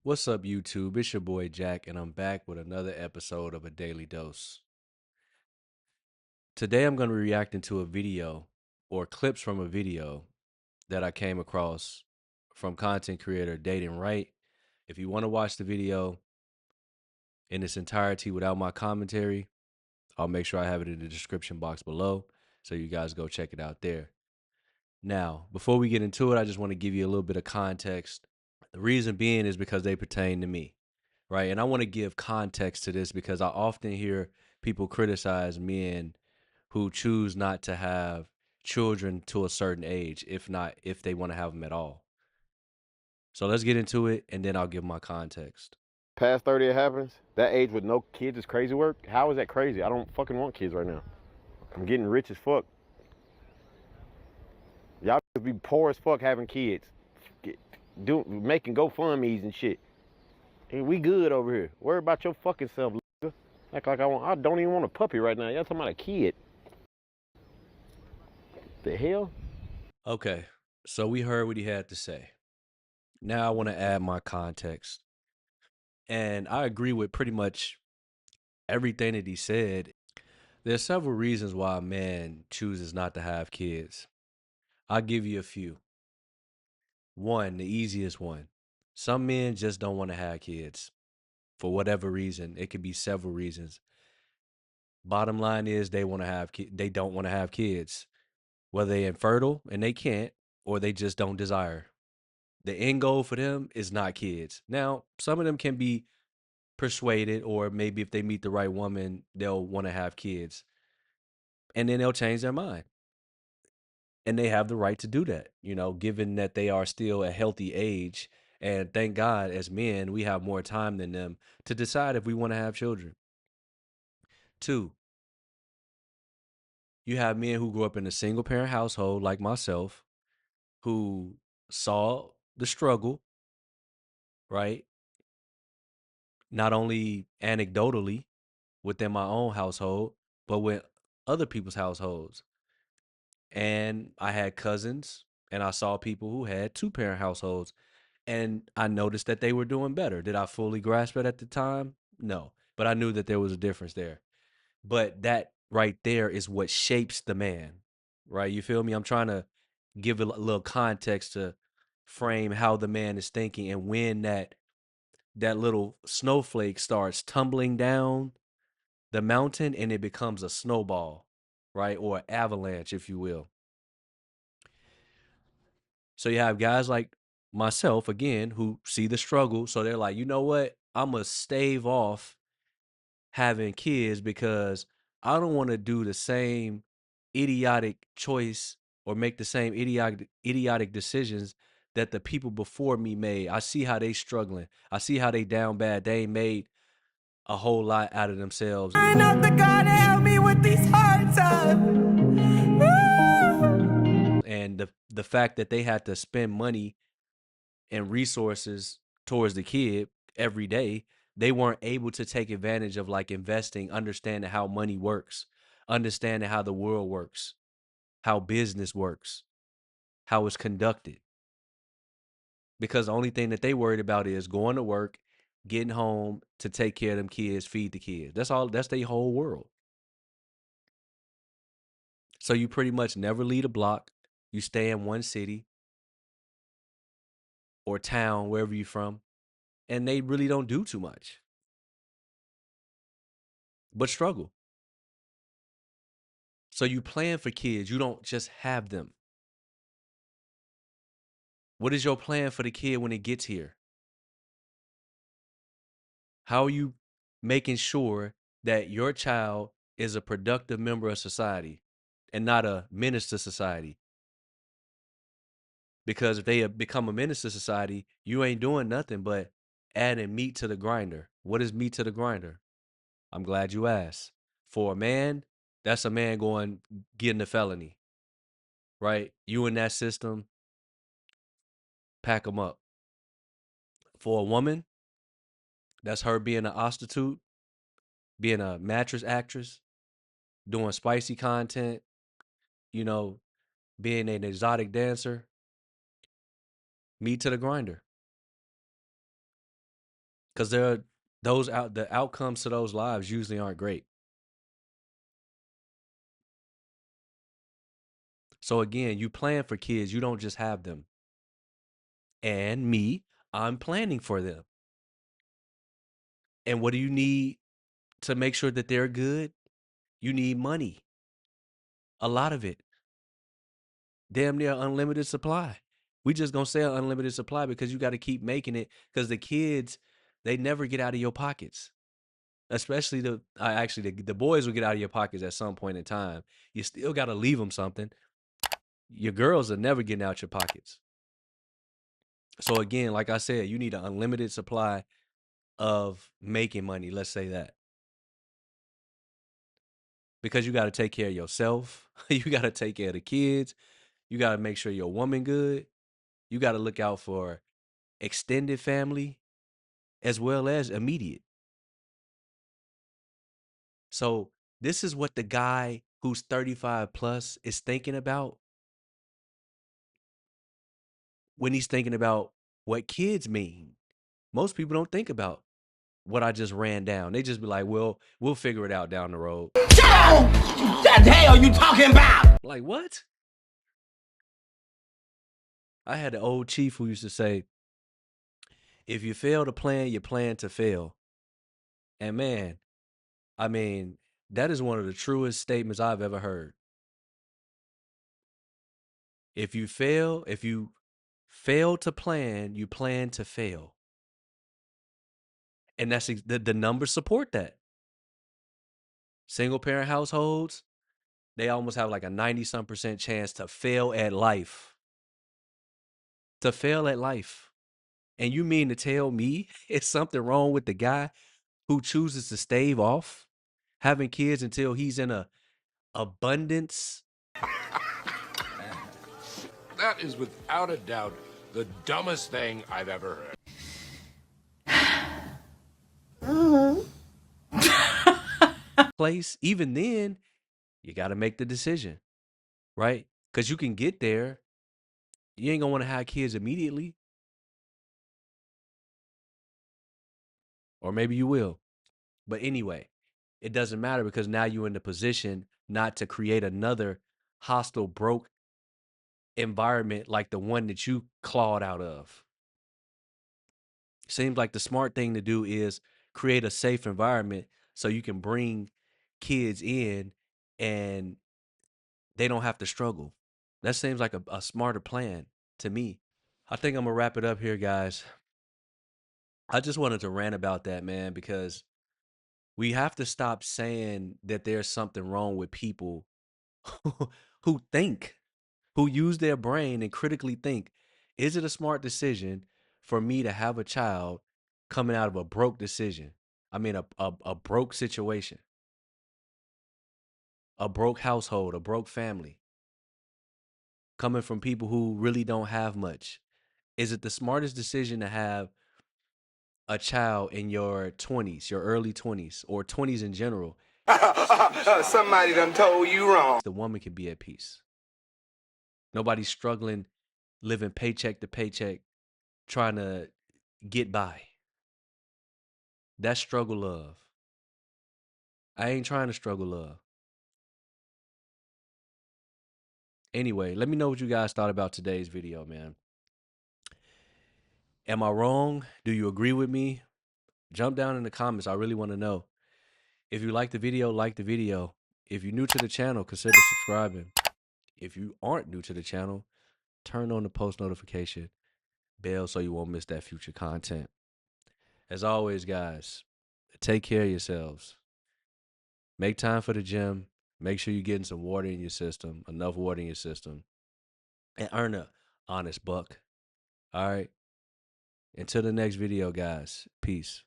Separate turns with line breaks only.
What's up, YouTube? It's your boy Jack, and I'm back with another episode of A Daily Dose. Today, I'm going to be reacting to a video or clips from a video that I came across from content creator Dating Right. If you want to watch the video in its entirety without my commentary, I'll make sure I have it in the description box below so you guys go check it out there. Now, before we get into it, I just want to give you a little bit of context. The reason being is because they pertain to me, right? And I want to give context to this because I often hear people criticize men who choose not to have children to a certain age, if they want to have them at all. So let's get into it and then I'll give my context.
Past 30 it happens. That age with no kids is crazy work. How is that crazy? I don't fucking want kids right now. I'm getting rich as fuck. Y'all be poor as fuck having kids. Making GoFundMe's and shit. Hey, we good over here. Worry about your fucking self, nigga. Act like I don't even want a puppy right now. Y'all talking about a kid. The hell?
Okay, so we heard what he had to say. Now I want to add my context. And I agree with pretty much everything that he said. There's several reasons why a man chooses not to have kids. I'll give you a few. One, the easiest one. Some men just don't want to have kids for whatever reason. It could be several reasons. Bottom line is they don't want to have kids, whether they're infertile and they can't, or they just don't desire. The end goal for them is not kids. Now, some of them can be persuaded, or maybe if they meet the right woman, they'll want to have kids, and then they'll change their mind. And they have the right to do that, given that they are still a healthy age. And thank God, as men, we have more time than them to decide if we want to have children. Two, you have men who grew up in a single parent household, like myself, who saw the struggle, right? Not only anecdotally within my own household, but with other people's households. And I had cousins and I saw people who had two parent households, and I noticed that they were doing better. Did I fully grasp it at the time? No, but I knew that there was a difference there. But that right there is what shapes the man, right? You feel me? I'm trying to give it a little context to frame how the man is thinking, and when that little snowflake starts tumbling down the mountain and it becomes a snowball, right? Or avalanche, if you will. So you have guys like myself, again, who see the struggle. So they're like, you know what? I'm going to stave off having kids because I don't want to do the same idiotic choice or make the same idiotic decisions that the people before me made. I see how they struggling. I see how they down bad. They ain't made a whole lot out of themselves.
Crying out to God to help me with these hard times.
And the fact that they had to spend money and resources towards the kid every day, they weren't able to take advantage of like investing, understanding how money works, understanding how the world works, how business works, how it's conducted. Because the only thing that they worried about is going to work, getting home to take care of them kids, feed the kids. That's all, that's their whole world. So you pretty much never leave a block. You stay in one city or town, wherever you're from, and they really don't do too much but struggle. So you plan for kids, you don't just have them. What is your plan for the kid when it gets here? How are you making sure that your child is a productive member of society and not a menace to society? Because if they have become a menace to society, you ain't doing nothing but adding meat to the grinder. What is meat to the grinder? I'm glad you asked. For a man, that's a man going getting a felony, right? You in that system, pack them up. For a woman, that's her being an prostitute, being a mattress actress, doing spicy content, you know, being an exotic dancer, meat to the grinder. because the outcomes to those lives usually aren't great. So again, you plan for kids, you don't just have them. And me, I'm planning for them. And what do you need to make sure that they're good? You need money. A lot of it. Damn near unlimited supply. We just gonna sell unlimited supply because you got to keep making it, because the kids, they never get out of your pockets. Especially the boys will get out of your pockets at some point in time. You still got to leave them something. Your girls are never getting out your pockets. So again, like I said, you need an unlimited supply of making money. Let's say that, because you got to take care of yourself. You got to take care of the kids. You got to make sure your woman good. You got to look out for extended family as well as immediate. So this is what the guy who's 35 plus is thinking about when he's thinking about what kids mean. Most people don't think about what I just ran down. They just be like, well, we'll figure it out down the road.
Shut up! What the hell you talking about?
Like, what? I had an old chief who used to say, if you fail to plan, you plan to fail. And man, I mean, that is one of the truest statements I've ever heard. If you fail to plan, you plan to fail. And that's the numbers support that. Single parent households, they almost have like a 90-some% chance to fail at life. To fail at life. And you mean to tell me it's something wrong with the guy who chooses to stave off having kids until he's in a abundance?
That is without a doubt the dumbest thing I've ever heard.
Place, even then, you got to make the decision, right? Because you can get there. You ain't gonna want to have kids immediately. Or maybe you will. But anyway, it doesn't matter, because now you're in the position not to create another hostile, broke environment like the one that you clawed out of. Seems like the smart thing to do is create a safe environment so you can bring kids in and they don't have to struggle. That seems like a smarter plan to me. I think I'm gonna wrap it up here, guys. I just wanted to rant about that, man, because we have to stop saying that there's something wrong with people who think, who use their brain and critically think, is it a smart decision for me to have a child coming out of a broke decision? I mean, a broke situation, a broke household, a broke family, coming from people who really don't have much. Is it the smartest decision to have a child in your 20s, your early 20s, or 20s in general?
Somebody done told you wrong.
The woman can be at peace. Nobody's struggling, living paycheck to paycheck, trying to get by. That's struggle love. I ain't trying to struggle love. Anyway, let me know what you guys thought about today's video, man. Am I wrong? Do you agree with me? Jump down in the comments. I really want to know. If you like the video, like the video. If you're new to the channel, consider subscribing. If you aren't new to the channel, turn on the post notification bell so you won't miss that future content. As always, guys, take care of yourselves. Make time for the gym. Make sure you're getting some water in your system, enough water in your system, and earn a honest buck. All right. Until the next video, guys. Peace.